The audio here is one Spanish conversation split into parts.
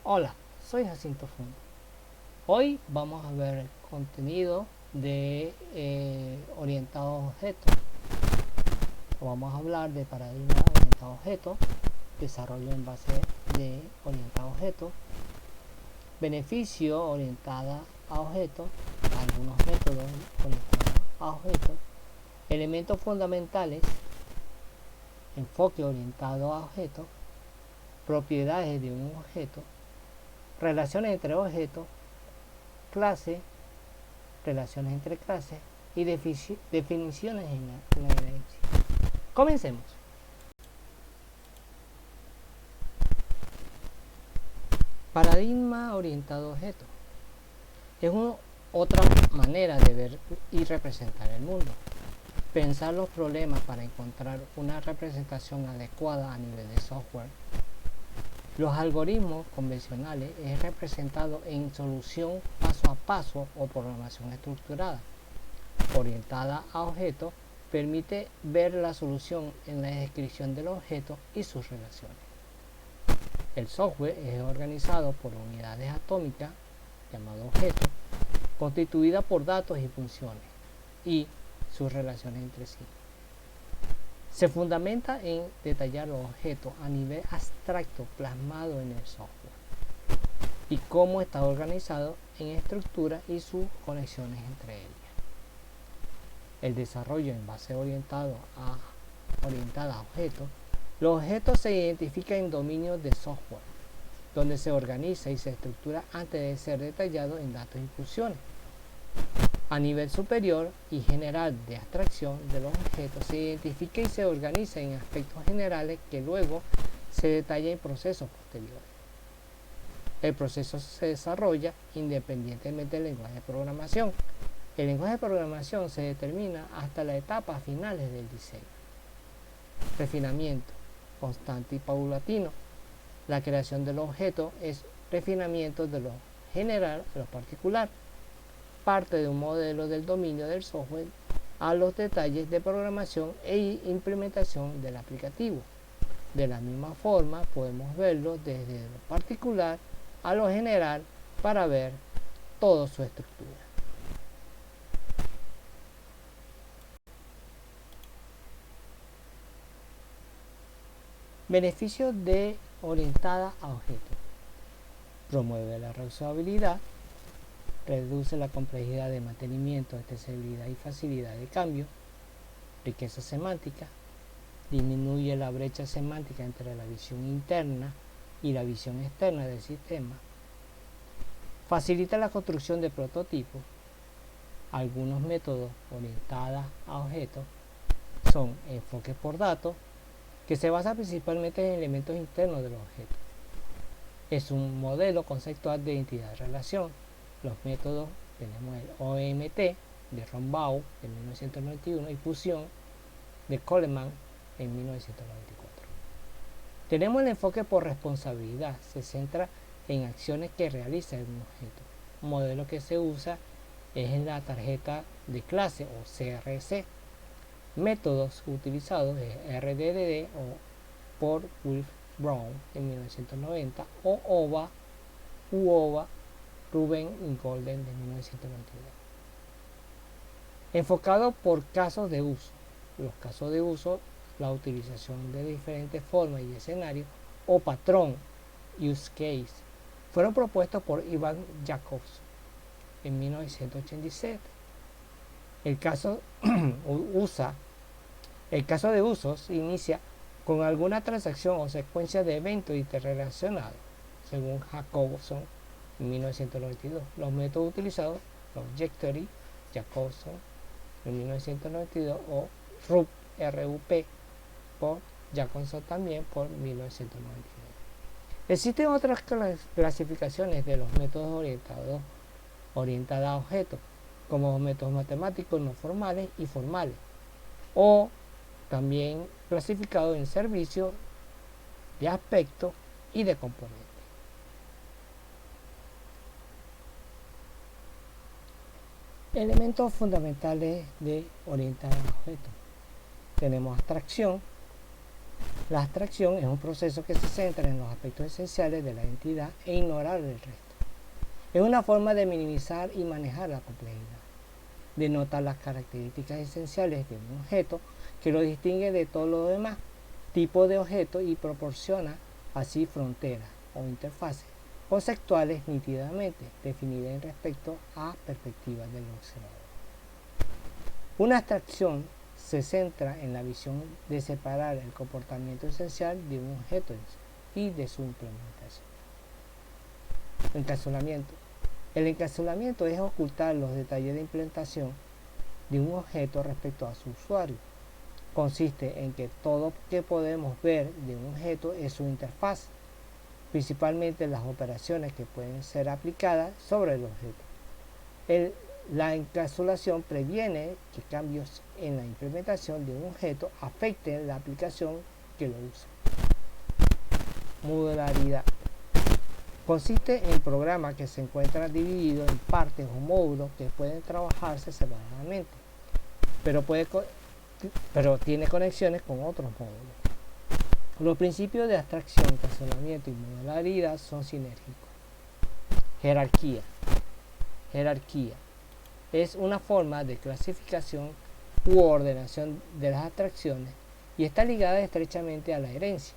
Hola, soy Jacinto Fundo. Hoy vamos a ver contenido de orientado a objetos. Vamos a hablar de paradigma orientado a objetos, desarrollo en base de orientado a objetos, beneficio orientada a objetos, algunos métodos orientados a objetos, elementos fundamentales, enfoque orientado a objetos, propiedades de un objeto, relaciones entre objetos, clase, relaciones entre clases y definiciones en la herencia. Comencemos. Paradigma orientado a objetos. Es otra manera de ver y representar el mundo. Pensar los problemas para encontrar una representación adecuada a nivel de software. Los algoritmos convencionales es representado en solución paso a paso o programación estructurada. Orientada a objetos permite ver la solución en la descripción del objeto y sus relaciones. El software es organizado por unidades atómicas, llamado objetos, constituidas por datos y funciones, y sus relaciones entre sí. Se fundamenta en detallar los objetos a nivel abstracto plasmado en el software y cómo está organizado en estructura y sus conexiones entre ellas. El desarrollo en base orientada a objetos. Los objetos se identifican en dominios de software, donde se organiza y se estructura antes de ser detallado en datos y funciones. A nivel superior y general de abstracción de los objetos, se identifica y se organiza en aspectos generales que luego se detalla en procesos posteriores. El proceso se desarrolla independientemente del lenguaje de programación. El lenguaje de programación se determina hasta las etapas finales del diseño. Refinamiento constante y paulatino. La creación del objeto es refinamiento de lo general a lo particular. Parte de un modelo del dominio del software a los detalles de programación e implementación del aplicativo. De la misma forma, podemos verlo desde lo particular a lo general para ver toda su estructura. Beneficios de orientada a objetos. Promueve la reusabilidad, reduce la complejidad de mantenimiento, extensibilidad y facilidad de cambio, riqueza semántica, disminuye la brecha semántica entre la visión interna y la visión externa del sistema, facilita la construcción de prototipos. Algunos métodos orientados a objetos son enfoques por datos, que se basa principalmente en elementos internos de los objetos. Es un modelo conceptual de identidad de relación. Los métodos tenemos el OMT de Rombauer de 1991 y Fusión de Coleman en 1994. Tenemos el enfoque por responsabilidad. Se centra en acciones que realiza un objeto. Un modelo que se usa es en la tarjeta de clase o CRC. Métodos utilizados es RDD o por Wilf Brown en 1990 o UOVA Rubin y Golden de 1992. Enfocado por casos de uso. Los casos de uso, la utilización de diferentes formas y escenarios o patrón, use case, fueron propuestos por Ivan Jacobs en 1987. El caso de uso se inicia con alguna transacción o secuencia de eventos interrelacionados, según Jacobson en 1992. Los métodos utilizados, Objectory, Jacobson en 1992 o RUP por Jacobson también por 1999. Existen otras clasificaciones de los métodos orientados a objetos, como métodos matemáticos no formales y formales, o también clasificados en servicios de aspectos y de componentes. Elementos fundamentales de orientar a objetos. Tenemos abstracción, La abstracción es un proceso que se centra en los aspectos esenciales de la entidad e ignorar el resto. Es una forma de minimizar y manejar la complejidad. Denota las características esenciales de un objeto que lo distingue de todo lo demás tipos de objetos y proporciona así fronteras o interfaces conceptuales nítidamente definidas en respecto a perspectivas del observador. Una abstracción se centra en la visión de separar el comportamiento esencial de un objeto y de su implementación. Encapsulamiento. El encapsulamiento es ocultar los detalles de implementación de un objeto respecto a su usuario. Consiste en que todo que podemos ver de un objeto es su interfaz, principalmente las operaciones que pueden ser aplicadas sobre el objeto. La encapsulación previene que cambios en la implementación de un objeto afecten la aplicación que lo usa. Modularidad. Consiste en programas que se encuentran divididos en partes o módulos que pueden trabajarse separadamente, pero tiene conexiones con otros módulos. Los principios de abstracción, encapsulamiento y modularidad son sinérgicos. Jerarquía. Jerarquía es una forma de clasificación u ordenación de las abstracciones y está ligada estrechamente a la herencia.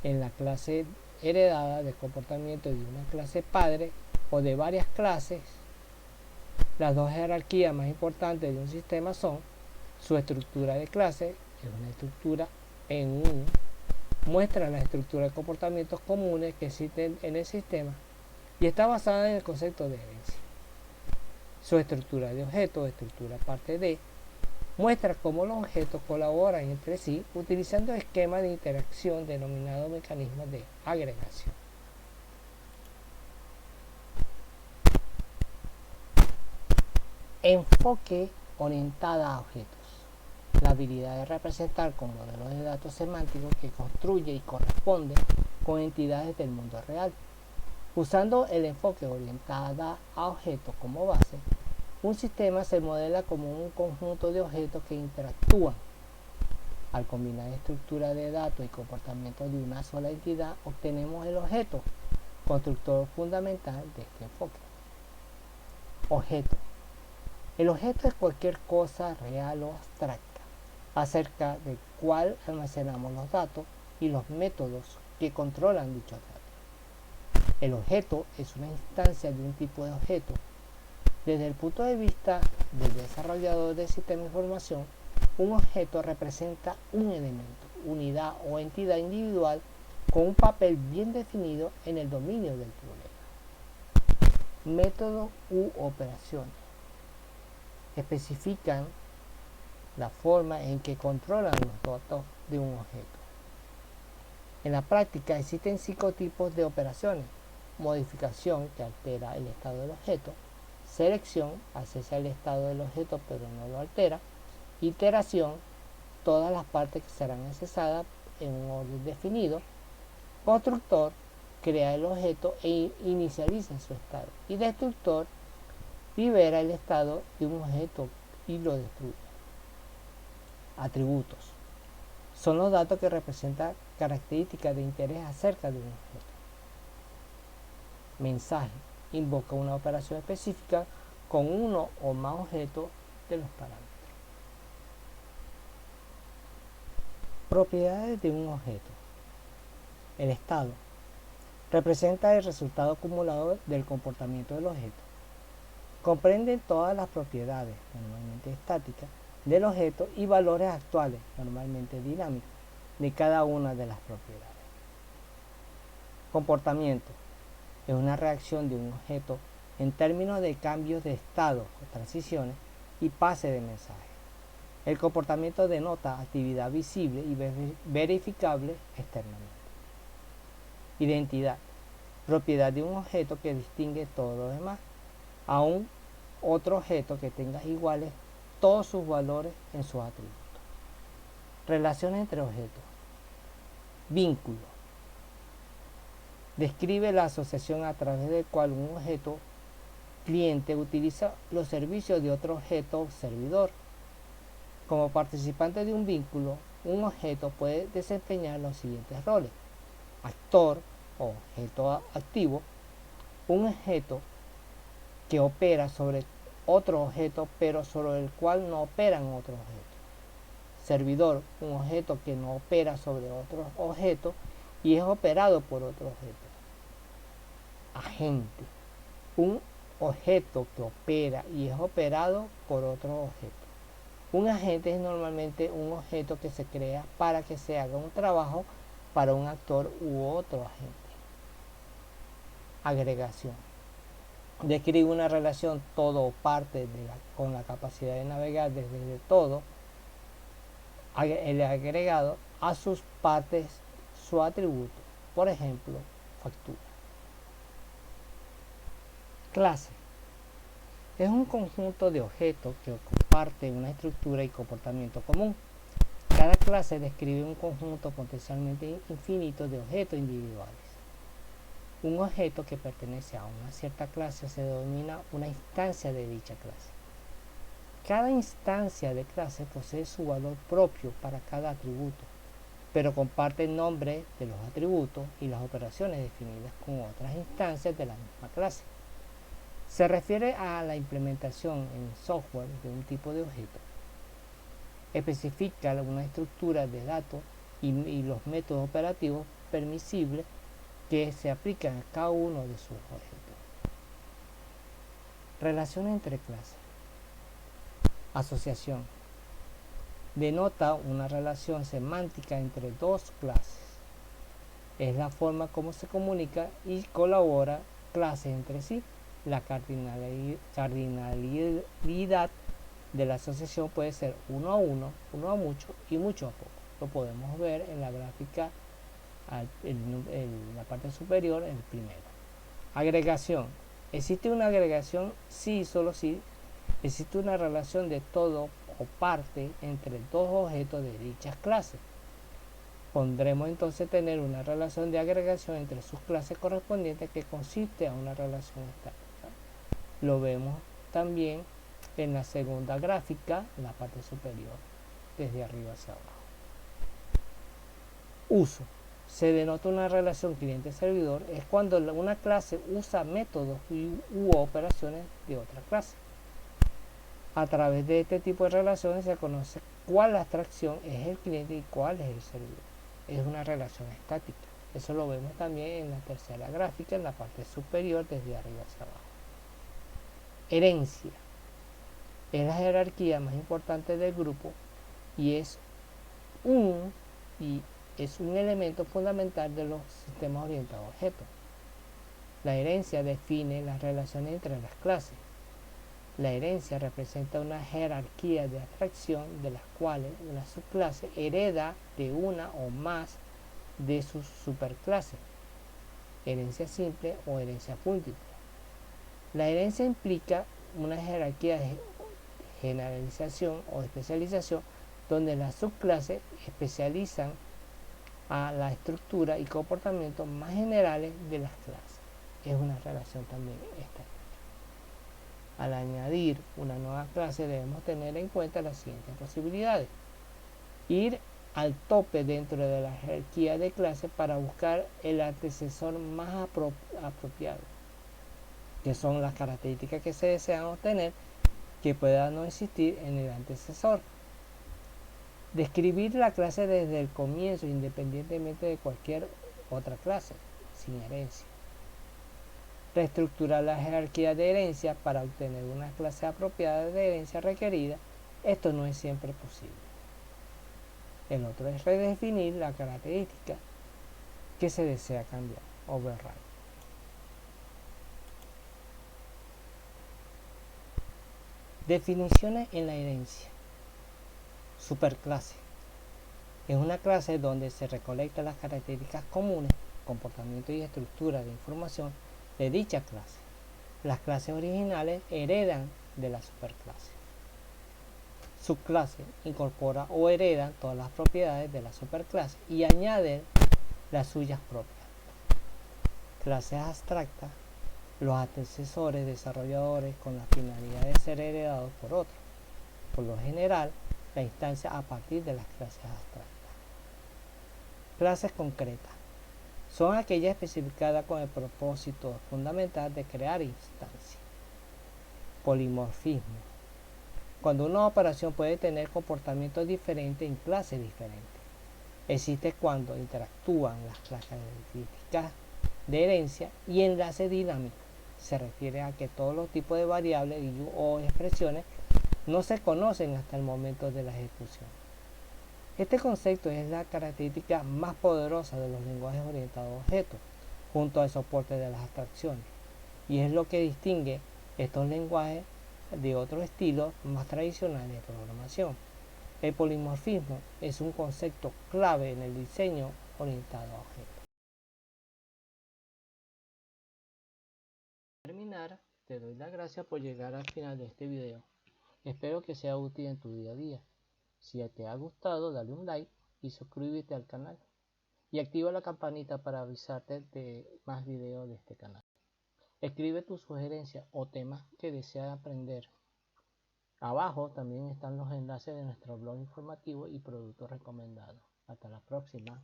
En la clase heredada de comportamiento de una clase padre o de varias clases, las dos jerarquías más importantes de un sistema son su estructura de clase, que es una estructura muestra la estructura de comportamientos comunes que existen en el sistema y está basada en el concepto de herencia. Su estructura de objetos, estructura parte D, muestra cómo los objetos colaboran entre sí utilizando esquemas de interacción denominados mecanismos de agregación. Enfoque orientada a objetos. La habilidad de representar con modelos de datos semánticos que construye y corresponde con entidades del mundo real. Usando el enfoque orientada a objetos como base, un sistema se modela como un conjunto de objetos que interactúan. Al combinar estructura de datos y comportamientos de una sola entidad, obtenemos el objeto, constructor fundamental de este enfoque. Objeto. El objeto es cualquier cosa real o abstracta, acerca de cuál almacenamos los datos y los métodos que controlan dichos datos. El objeto es una instancia de un tipo de objeto. Desde el punto de vista del desarrollador del sistema de información, un objeto representa un elemento, unidad o entidad individual con un papel bien definido en el dominio del problema. Métodos u operaciones especifican la forma en que controlan los datos de un objeto. En la práctica existen 5 tipos de operaciones: modificación, que altera el estado del objeto; selección, accesa al estado del objeto pero no lo altera; iteración, todas las partes que serán accesadas en un orden definido; constructor, crea el objeto e inicializa su estado; y destructor, libera el estado de un objeto y lo destruye. Atributos son los datos que representan características de interés acerca de un objeto. Mensaje invoca una operación específica con uno o más objetos de los parámetros. Propiedades de un objeto. El estado representa el resultado acumulado del comportamiento del objeto. Comprende todas las propiedades, normalmente estáticas, del objeto y valores actuales, normalmente dinámicos, de cada una de las propiedades. Comportamiento es una reacción de un objeto en términos de cambios de estado o transiciones y pase de mensaje. El comportamiento denota actividad visible y verificable externamente. Identidad, propiedad de un objeto que distingue todo lo demás a un otro objeto que tenga iguales todos sus valores en sus atributos. Relaciones entre objetos. Vínculo. Describe la asociación a través del cual un objeto cliente utiliza los servicios de otro objeto servidor. Como participante de un vínculo, un objeto puede desempeñar los siguientes roles: actor o objeto activo, un objeto que opera sobre otro objeto pero sobre el cual no operan otros objetos; servidor, un objeto que no opera sobre otro objeto y es operado por otro objeto; agente, un objeto que opera y es operado por otro objeto. Un agente es normalmente un objeto que se crea para que se haga un trabajo para un actor u otro agente. Agregación. Describe una relación todo o parte con la capacidad de navegar desde todo el agregado a sus partes su atributo, por ejemplo, factura. Clase. Es un conjunto de objetos que comparten una estructura y comportamiento común. Cada clase describe un conjunto potencialmente infinito de objetos individuales. Un objeto que pertenece a una cierta clase se denomina una instancia de dicha clase. Cada instancia de clase posee su valor propio para cada atributo, pero comparte el nombre de los atributos y las operaciones definidas con otras instancias de la misma clase. Se refiere a la implementación en software de un tipo de objeto. Especifica una estructura de datos y los métodos operativos permisibles que se aplican a cada uno de sus objetos. Relación entre clases. Asociación. Denota una relación semántica entre dos clases. Es la forma como se comunica y colabora clases entre sí. La cardinalidad de la asociación puede ser uno a uno, uno a mucho y mucho a poco. Lo podemos ver en la gráfica en la parte superior, el primero. Agregación. ¿Existe una agregación? Sí, solo sí. Existe una relación de todo o parte entre dos objetos de dichas clases. Podremos entonces tener una relación de agregación entre sus clases correspondientes que consiste a una relación estática. Lo vemos también en la segunda gráfica, en la parte superior, desde arriba hacia abajo. Uso. Se denota una relación cliente-servidor, es cuando una clase usa métodos u operaciones de otra clase. A través de este tipo de relaciones se conoce cuál abstracción es el cliente y cuál es el servidor. Es una relación estática. Eso lo vemos también en la tercera gráfica, en la parte superior, desde arriba hacia abajo. Herencia. Es la jerarquía más importante del grupo y es un elemento fundamental de los sistemas orientados a objetos. La herencia define las relaciones entre las clases. La herencia representa una jerarquía de abstracción de las cuales una subclase hereda de una o más de sus superclases, herencia simple o herencia múltiple. La herencia implica una jerarquía de generalización o especialización donde las subclases especializan a la estructura y comportamientos más generales de las clases. Es una relación también estática. Al añadir una nueva clase debemos tener en cuenta las siguientes posibilidades. Ir al tope dentro de la jerarquía de clases para buscar el antecesor más apropiado, que son las características que se desean obtener que pueda no existir en el antecesor. Describir la clase desde el comienzo independientemente de cualquier otra clase, sin herencia. Reestructurar la jerarquía de herencia para obtener una clase apropiada de herencia requerida. Esto no es siempre posible. El otro es redefinir la característica que se desea cambiar, override. Definiciones en la herencia. Superclase. Es una clase donde se recolectan las características comunes, comportamiento y estructura de información de dicha clase. Las clases originales heredan de la superclase. Subclase incorpora o hereda todas las propiedades de la superclase y añade las suyas propias. Clases abstractas, los antecesores desarrolladores con la finalidad de ser heredados por otros. Por lo general, la instancia a partir de las clases abstractas. Clases concretas. Son aquellas especificadas con el propósito fundamental de crear instancias. Polimorfismo. Cuando una operación puede tener comportamientos diferentes en clases diferentes. Existe cuando interactúan las características de herencia y enlace dinámico. Se refiere a que todos los tipos de variables o expresiones no se conocen hasta el momento de la ejecución. Este concepto es la característica más poderosa de los lenguajes orientados a objetos, junto al soporte de las abstracciones, y es lo que distingue estos lenguajes de otros estilos más tradicionales de programación. El polimorfismo es un concepto clave en el diseño orientado a objetos. Para terminar, te doy las gracias por llegar al final de este video. Espero que sea útil en tu día a día. Si te ha gustado, dale un like y suscríbete al canal. Y activa la campanita para avisarte de más videos de este canal. Escribe tus sugerencias o temas que deseas aprender. Abajo también están los enlaces de nuestro blog informativo y productos recomendados. Hasta la próxima.